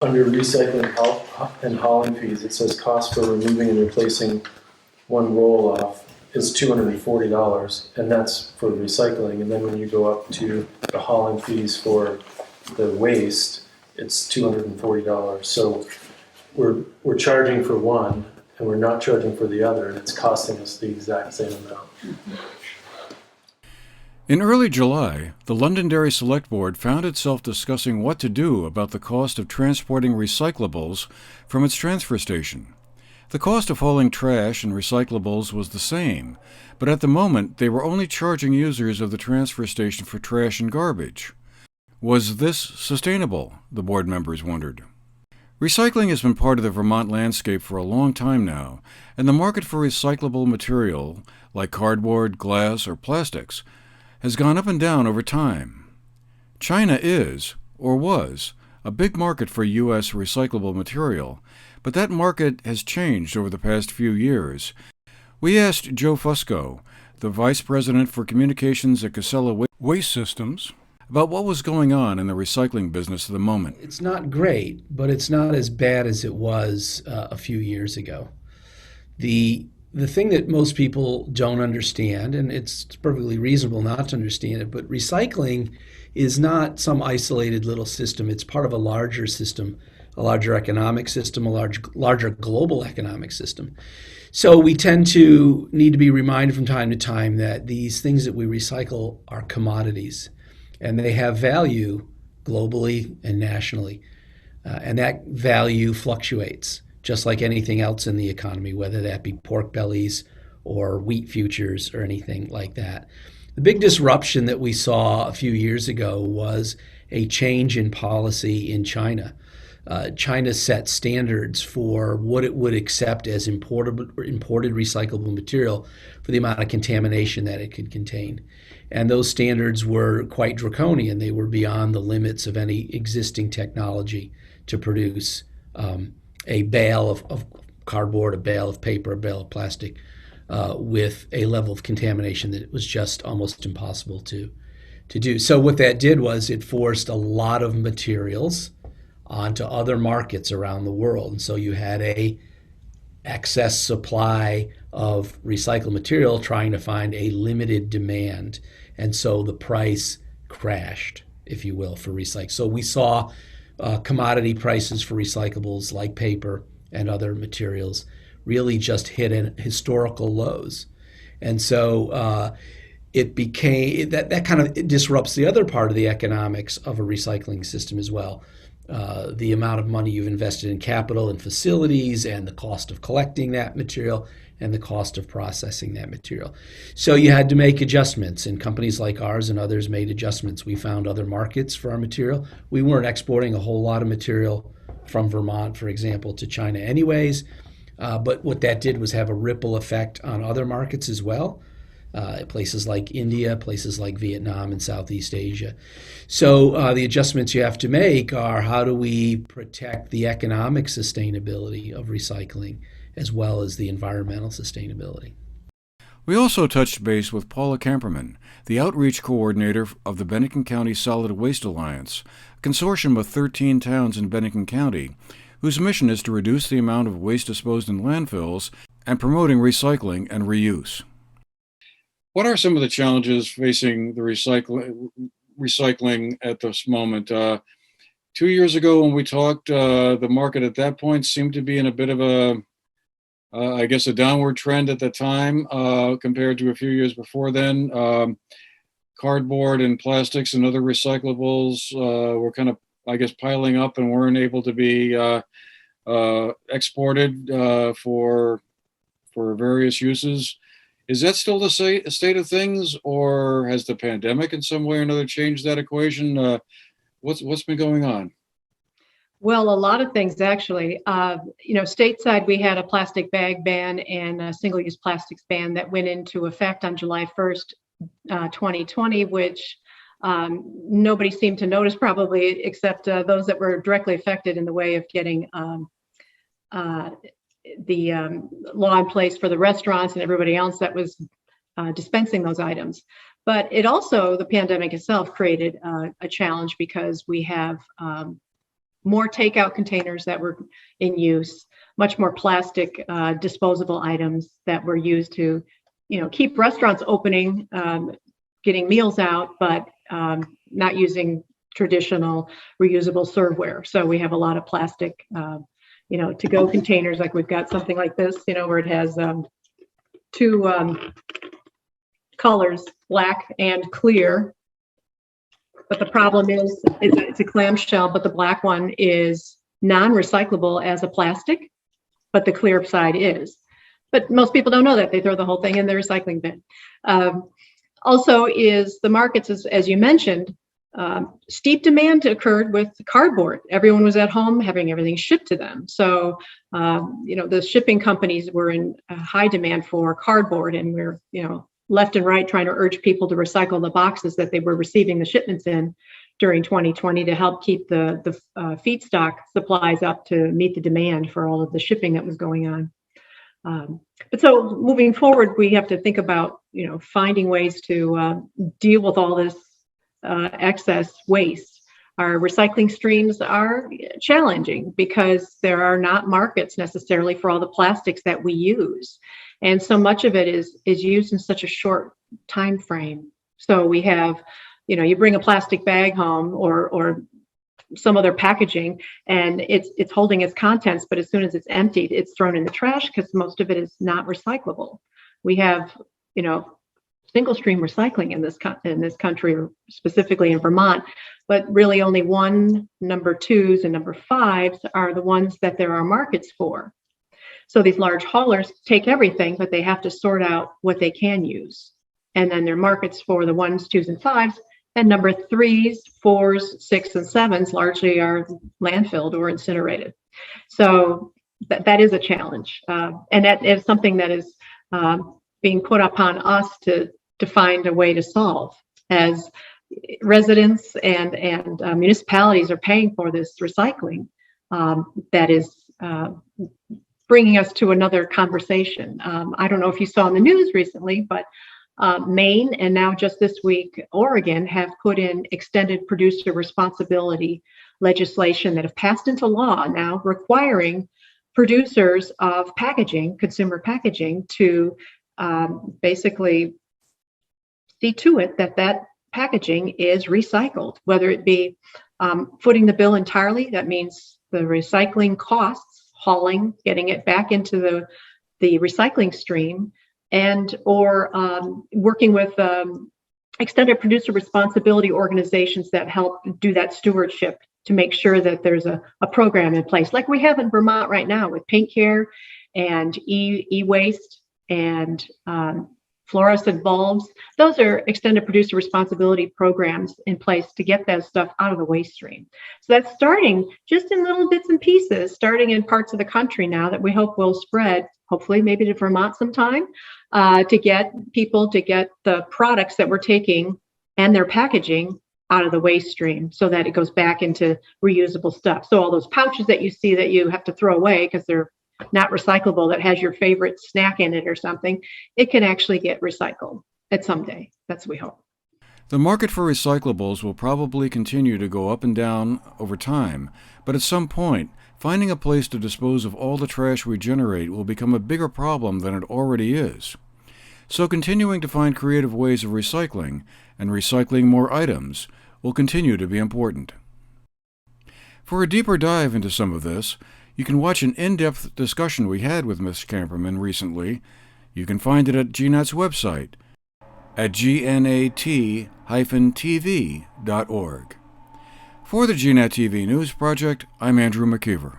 under recycling and hauling fees, it says cost for removing and replacing one roll-off is $240, and that's for recycling. And then when you go up to the hauling fees for the waste, it's $240. So we're charging for one, and we're not charging for the other, and it's costing us the exact same amount. In early July, the Londonderry Select Board found itself discussing what to do about the cost of transporting recyclables from its transfer station. The cost of hauling trash and recyclables was the same, but at the moment they were only charging users of the transfer station for trash and garbage. Was this sustainable? The board members wondered. Recycling has been part of the Vermont landscape for a long time now, and the market for recyclable material, like cardboard, glass, or plastics, has gone up and down over time. China is, or was, a big market for U.S. recyclable material, but that market has changed over the past few years. We asked Joe Fusco, the Vice President for Communications at Casella Waste Systems, about what was going on in the recycling business at the moment. It's not great, but it's not as bad as it was a few years ago. The thing that most people don't understand, and it's perfectly reasonable not to understand it, but recycling is not some isolated little system. It's part of a larger system, a larger economic system, a larger global economic system. So we tend to need to be reminded from time to time that these things that we recycle are commodities, and they have value globally and nationally. And that value fluctuates, just like anything else in the economy, whether that be pork bellies or wheat futures or anything like that. The big disruption that we saw a few years ago was a change in policy in China. China set standards for what it would accept as imported recyclable material for the amount of contamination that it could contain. And those standards were quite draconian. They were beyond the limits of any existing technology to produce a bale of cardboard, a bale of paper, a bale of plastic with a level of contamination that it was just almost impossible to do. So what that did was it forced a lot of materials onto other markets around the world. And so you had a excess supply of recycled material trying to find a limited demand. And so the price crashed, if you will, for recycling. So we saw commodity prices for recyclables like paper and other materials really just hit in historical lows. And so it became, that kind of disrupts the other part of the economics of a recycling system as well. The amount of money you've invested in capital and facilities and the cost of collecting that material and the cost of processing that material. So you had to make adjustments, and companies like ours and others made adjustments. We found other markets for our material. We weren't exporting a whole lot of material from Vermont, for example, to China anyways, but what that did was have a ripple effect on other markets as well. Places like India, places like Vietnam and Southeast Asia. So the adjustments you have to make are how do we protect the economic sustainability of recycling as well as the environmental sustainability. We also touched base with Paula Camperman, the outreach coordinator of the Bennington County Solid Waste Alliance, a consortium of 13 towns in Bennington County, whose mission is to reduce the amount of waste disposed in landfills and promoting recycling and reuse. What are some of the challenges facing the recycling at this moment? 2 years ago when we talked, the market at that point seemed to be in a bit of a downward trend at the time compared to a few years before then. Cardboard and plastics and other recyclables were kind of, piling up and weren't able to be exported for various uses. Is that still the state of things, or has the pandemic in some way or another changed that equation? What's been going on? Well, a lot of things actually. Stateside we had a plastic bag ban and a single-use plastics ban that went into effect on July 1st, 2020, which nobody seemed to notice probably except those that were directly affected in the way of getting the law in place for the restaurants and everybody else that was dispensing those items. But the pandemic itself created a challenge because we have more takeout containers that were in use, much more plastic disposable items that were used to, keep restaurants opening, getting meals out, but not using traditional reusable serveware. So we have a lot of plastic, to-go containers. Like we've got something like this, where it has two colors, black and clear. But the problem is it's a clamshell, but the black one is non-recyclable as a plastic, but the clear side is. But most people don't know that. They throw the whole thing in the recycling bin. Also is the markets, as you mentioned, steep demand occurred with cardboard. Everyone was at home having everything shipped to them. So, the shipping companies were in high demand for cardboard, and we're, left and right trying to urge people to recycle the boxes that they were receiving the shipments in during 2020 to help keep the feedstock supplies up to meet the demand for all of the shipping that was going on. But so moving forward, we have to think about, finding ways to deal with all this excess waste. Our recycling streams are challenging because there are not markets necessarily for all the plastics that we use. And so much of it is used in such a short time frame. So we have, you bring a plastic bag home or some other packaging, and it's holding its contents, but as soon as it's emptied, it's thrown in the trash because most of it is not recyclable. We have, single stream recycling in this country, specifically in Vermont, but really only number 2s and number 5s are the ones that there are markets for. So these large haulers take everything, but they have to sort out what they can use. And then there are markets for the 1s, 2s, and 5s. And number 3s, 4s, 6s, and 7s largely are landfilled or incinerated. So that is a challenge. And that is something that is being put upon us to find a way to solve, as residents and municipalities are paying for this recycling. That is bringing us to another conversation. I don't know if you saw in the news recently, but Maine and now just this week, Oregon have put in extended producer responsibility legislation that have passed into law now, requiring producers of packaging, consumer packaging, to basically see to it that packaging is recycled, whether it be footing the bill entirely. That means the recycling costs, hauling, getting it back into the recycling stream, or working with extended producer responsibility organizations that help do that stewardship to make sure that there's a program in place, like we have in Vermont right now with paint care and e-waste and fluorescent bulbs. Those are extended producer responsibility programs in place to get that stuff out of the waste stream. So that's starting just in little bits and pieces, starting in parts of the country now that we hope will spread, hopefully maybe to Vermont sometime, to get people to get the products that we're taking and their packaging out of the waste stream so that it goes back into reusable stuff. So all those pouches that you see that you have to throw away because they're not recyclable, that has your favorite snack in it or something, it can actually get recycled at some day. That's what we hope. The market for recyclables will probably continue to go up and down over time, but at some point, finding a place to dispose of all the trash we generate will become a bigger problem than it already is. So continuing to find creative ways of recycling and recycling more items will continue to be important. For a deeper dive into some of this, you can watch an in-depth discussion we had with Ms. Camperman recently. You can find it at GNAT's website at GNAT-TV.org. For the GNAT-TV News Project, I'm Andrew McKeever.